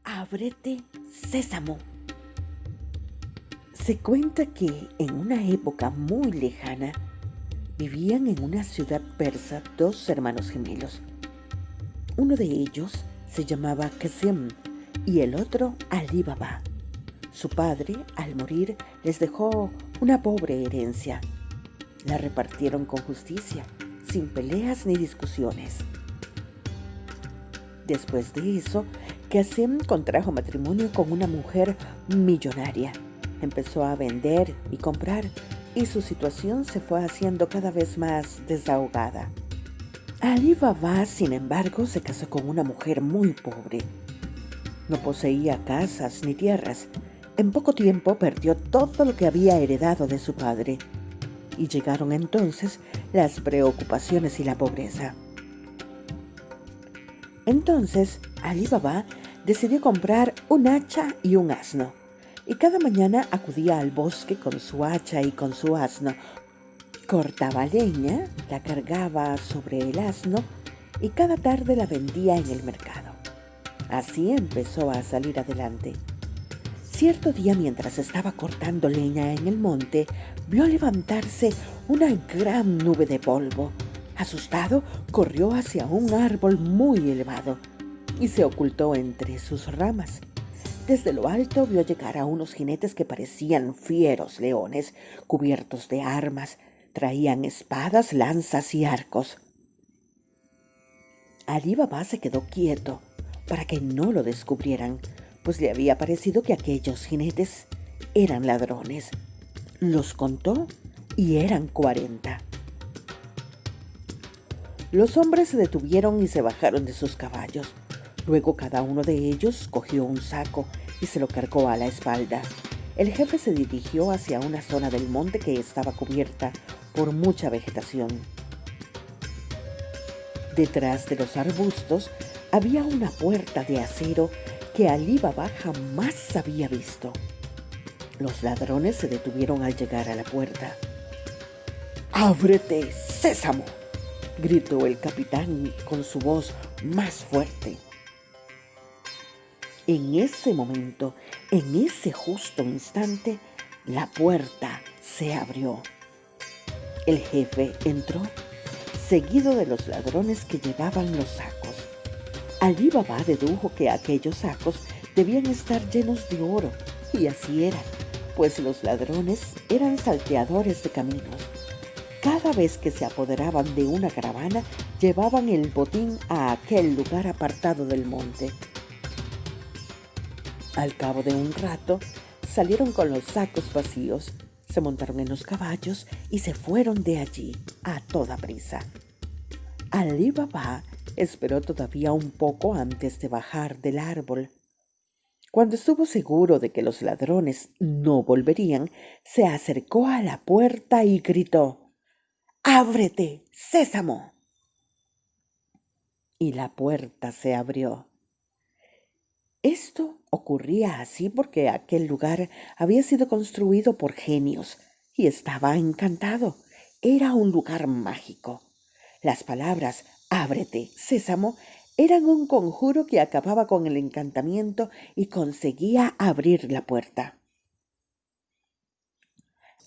Ábrete, Sésamo. Se cuenta que en una época muy lejana vivían en una ciudad persa dos hermanos gemelos. Uno de ellos se llamaba Qasim y el otro Ali Baba. Su padre, al morir, les dejó una pobre herencia. La repartieron con justicia, sin peleas ni discusiones. Después de eso, Qasim contrajo matrimonio con una mujer millonaria. Empezó a vender y comprar y su situación se fue haciendo cada vez más desahogada. Ali Baba, sin embargo, se casó con una mujer muy pobre. No poseía casas ni tierras. En poco tiempo perdió todo lo que había heredado de su padre. Y llegaron entonces las preocupaciones y la pobreza. Entonces, Ali Baba decidió comprar un hacha y un asno. Y cada mañana acudía al bosque con su hacha y con su asno. Cortaba leña, la cargaba sobre el asno y cada tarde la vendía en el mercado. Así empezó a salir adelante. Cierto día, mientras estaba cortando leña en el monte, vio levantarse una gran nube de polvo. Asustado, corrió hacia un árbol muy elevado y se ocultó entre sus ramas. Desde lo alto vio llegar a unos jinetes que parecían fieros leones, cubiertos de armas. Traían espadas, lanzas y arcos. Ali Baba se quedó quieto para que no lo descubrieran, pues le había parecido que aquellos jinetes eran ladrones. Los contó y eran 40. Los hombres se detuvieron y se bajaron de sus caballos. Luego cada uno de ellos cogió un saco y se lo cargó a la espalda. El jefe se dirigió hacia una zona del monte que estaba cubierta por mucha vegetación. Detrás de los arbustos había una puerta de acero que Ali Baba jamás había visto. Los ladrones se detuvieron al llegar a la puerta. ¡Ábrete, Sésamo!, gritó el capitán con su voz más fuerte. En ese momento, en ese justo instante, la puerta se abrió. El jefe entró, seguido de los ladrones que llevaban los sacos. Ali Baba dedujo que aquellos sacos debían estar llenos de oro, y así era, pues los ladrones eran salteadores de caminos. Cada vez que se apoderaban de una caravana, llevaban el botín a aquel lugar apartado del monte. Al cabo de un rato, salieron con los sacos vacíos, se montaron en los caballos y se fueron de allí a toda prisa. Ali Baba esperó todavía un poco antes de bajar del árbol. Cuando estuvo seguro de que los ladrones no volverían, se acercó a la puerta y gritó: ¡Ábrete, Sésamo! Y la puerta se abrió. Esto ocurría así porque aquel lugar había sido construido por genios y estaba encantado. Era un lugar mágico. Las palabras «Ábrete, Sésamo» eran un conjuro que acababa con el encantamiento y conseguía abrir la puerta.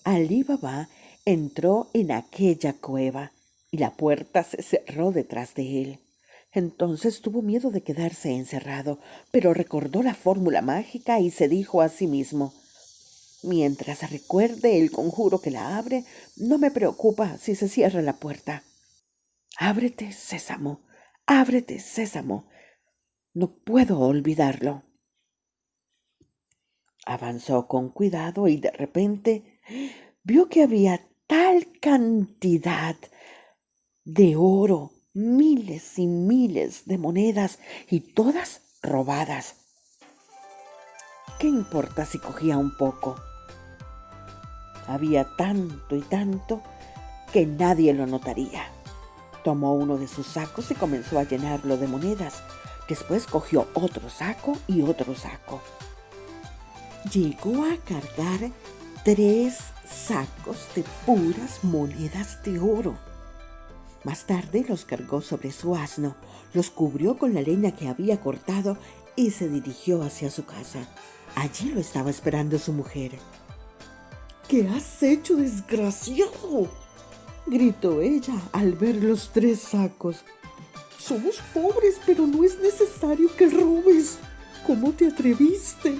Ali Baba entró en aquella cueva y la puerta se cerró detrás de él. Entonces tuvo miedo de quedarse encerrado, pero recordó la fórmula mágica y se dijo a sí mismo: mientras recuerde el conjuro que la abre, no me preocupa si se cierra la puerta. Ábrete, Sésamo, ábrete, Sésamo. No puedo olvidarlo. Avanzó con cuidado y de repente vio que había tal cantidad de oro, miles y miles de monedas y todas robadas. ¿Qué importa si cogía un poco? Había tanto y tanto que nadie lo notaría. Tomó uno de sus sacos y comenzó a llenarlo de monedas. Después cogió otro saco y otro saco. Llegó a cargar 3 sacos de puras monedas de oro. Más tarde los cargó sobre su asno, los cubrió con la leña que había cortado y se dirigió hacia su casa. Allí lo estaba esperando su mujer. «¿Qué has hecho, desgraciado?», gritó ella al ver los 3 sacos. «Somos pobres, pero no es necesario que robes. ¿Cómo te atreviste?».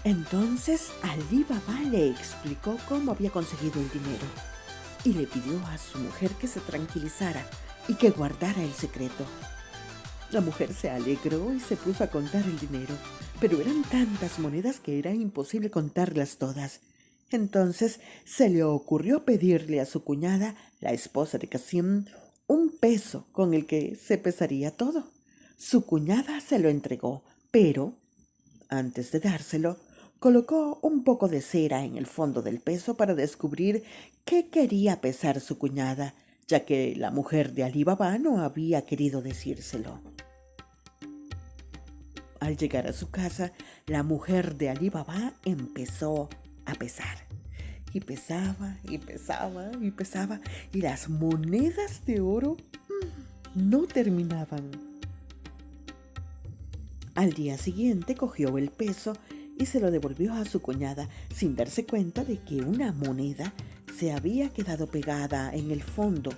Entonces Alí Baba le explicó cómo había conseguido el dinero y le pidió a su mujer que se tranquilizara y que guardara el secreto. La mujer se alegró y se puso a contar el dinero, pero eran tantas monedas que era imposible contarlas todas. Entonces se le ocurrió pedirle a su cuñada, la esposa de Qasim, un peso con el que se pesaría todo. Su cuñada se lo entregó, pero, antes de dárselo, colocó un poco de cera en el fondo del peso para descubrir qué quería pesar su cuñada, ya que la mujer de Alí Baba no había querido decírselo. Al llegar a su casa, la mujer de Alí Baba empezó a pesar. Y pesaba, y pesaba, y pesaba, y las monedas de oro no terminaban. Al día siguiente cogió el peso y se lo devolvió a su cuñada, sin darse cuenta de que una moneda se había quedado pegada en el fondo,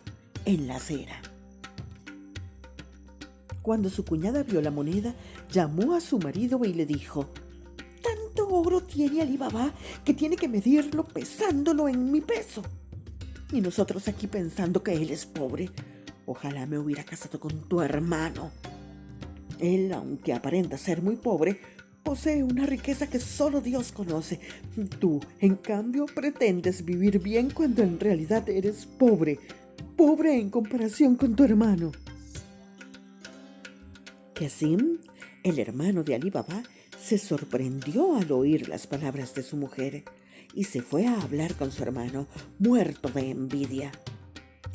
en la cera. Cuando su cuñada vio la moneda, llamó a su marido y le dijo: «Tanto oro tiene Alí Baba que tiene que medirlo pesándolo en mi peso. Y nosotros aquí pensando que él es pobre. Ojalá me hubiera casado con tu hermano. Él, aunque aparenta ser muy pobre, posee una riqueza que solo Dios conoce. Tú, en cambio, pretendes vivir bien cuando en realidad eres pobre, pobre en comparación con tu hermano». Qasim, el hermano de Alí Baba, se sorprendió al oír las palabras de su mujer y se fue a hablar con su hermano, muerto de envidia.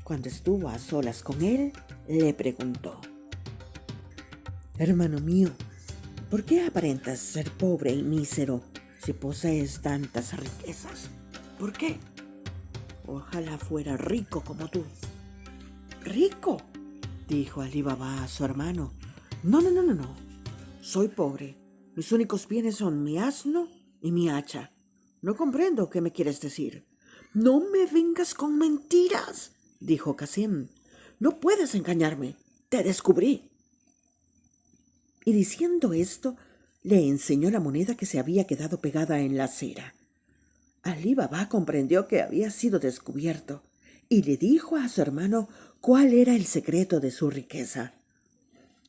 Cuando estuvo a solas con él, le preguntó: «Hermano mío, ¿por qué aparentas ser pobre y mísero si posees tantas riquezas? ¿Por qué? Ojalá fuera rico como tú». «¿Rico?», dijo Alí Baba a su hermano. No. Soy pobre. Mis únicos bienes son mi asno y mi hacha. No comprendo qué me quieres decir». «No me vengas con mentiras», dijo Qasim. «No puedes engañarme. Te descubrí». Y diciendo esto, le enseñó la moneda que se había quedado pegada en la cera. Alí Baba comprendió que había sido descubierto y le dijo a su hermano cuál era el secreto de su riqueza.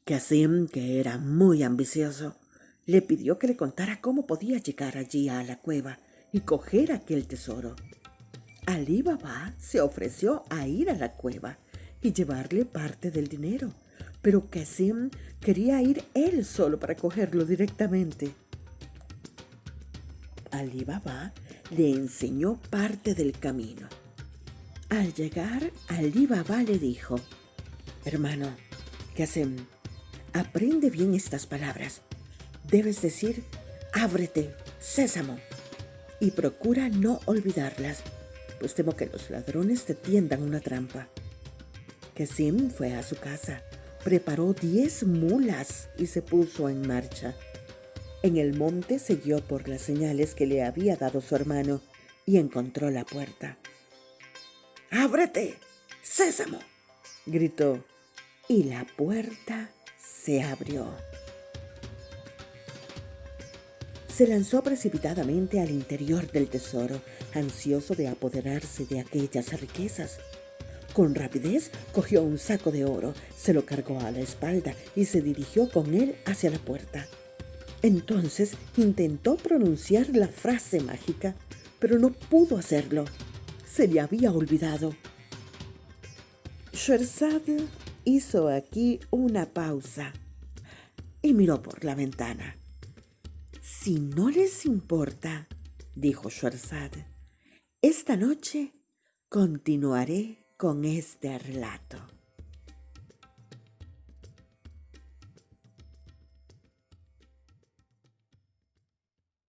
Qasim, que era muy ambicioso, le pidió que le contara cómo podía llegar allí a la cueva y coger aquel tesoro. Alí Baba se ofreció a ir a la cueva y llevarle parte del dinero, pero Qasim quería ir él solo para cogerlo directamente. Alí Baba le enseñó parte del camino. Al llegar, Alí Baba le dijo: «Hermano, Qasim, aprende bien estas palabras. Debes decir: ábrete, sésamo, y procura no olvidarlas, pues temo que los ladrones te tiendan una trampa». Qasim fue a su casa, preparó 10 mulas y se puso en marcha. En el monte siguió por las señales que le había dado su hermano y encontró la puerta. «¡Ábrete, sésamo!», gritó, y la puerta se abrió. Se lanzó precipitadamente al interior del tesoro, ansioso de apoderarse de aquellas riquezas. Con rapidez cogió un saco de oro, se lo cargó a la espalda y se dirigió con él hacia la puerta. Entonces intentó pronunciar la frase mágica, pero no pudo hacerlo. Se le había olvidado. Sheherazade hizo aquí una pausa y miró por la ventana. «Si no les importa», dijo Sheherazade, «esta noche continuaré con este relato».